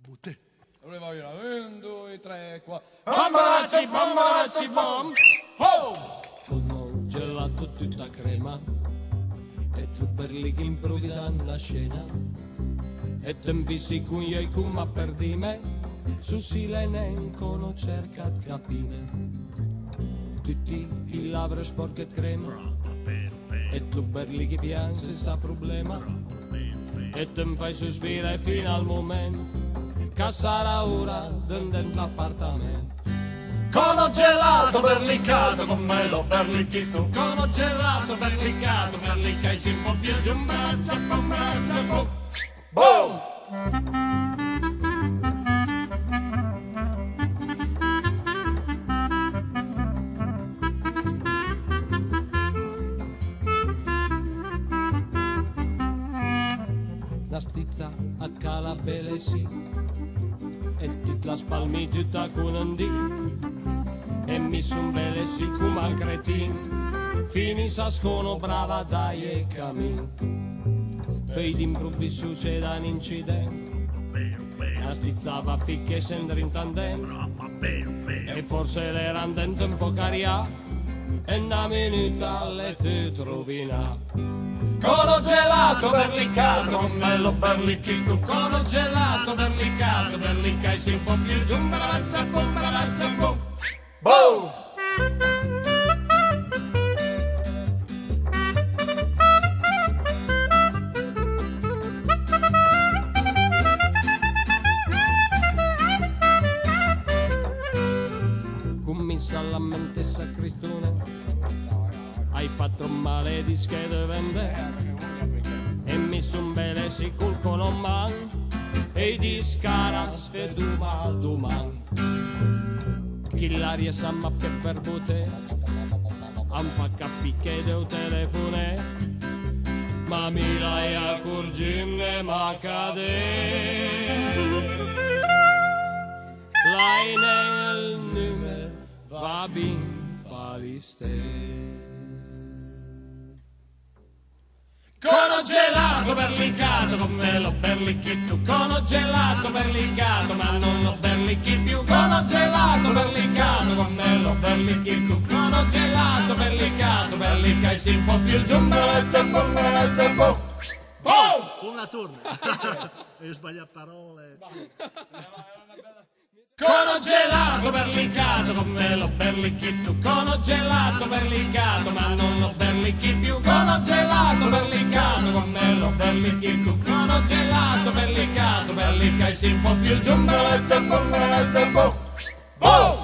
Butte. Allora, 1, 2, 3, 4. Bombalacci, bom! Con gelato tutta crema e tu per lì che improvvisano la scena e te invisi con io e con ma per di me su silenenco non cerca di capire tutti i lavori sporchi e crema e tu per lì che piangi senza problema e te mi fai sospirare fino al momento che sarà ora dentro l'appartamento. Cono gelato berlicato con melo berlicchito. Cono gelato berlicato, berlicai si un po' più giù, un braccio, boom! Boom! Una stizza a calabele sì e ti la spalmi tutta con un dì e mi son belle sì come al cretin fini s'ascono brava dai e camin poi d'improvviso succede un incidente la stizzava ficche sembra intendente e forse l'era andente un po' caria e una minuta le ti trovina. Cono gelato berlicato con melo berlicchito. Cono gelato berlicato, berlicai si un po' più giù, un braccia, boom! Boom! Commissa alla mente sacristone hai fatto male di schede vende e mi son bene si culcono man e di scara sveduma duman chi l'aria sa ma per bute am fa capì che deu telefone ma mi l'hai accorginne ma cade l'hai nel numero va bin faliste. Cono gelato berlicato con melo berlicchito. Cono gelato berlicato ma non lo berlicchi più. Cono gelato berlicato con melo berlicchito. Cono gelato berlicato, berlicai si un po' più giù. Boom! Con la torna. E sbaglia parole. Cono gelato berlicato con melo berlicchito. Cono gelato berlicato ma non lo berlicchi più. Cono gelato berlicato con melo berlicchito. Cono gelato berlicato, berlicai si un po' più giù. Boom!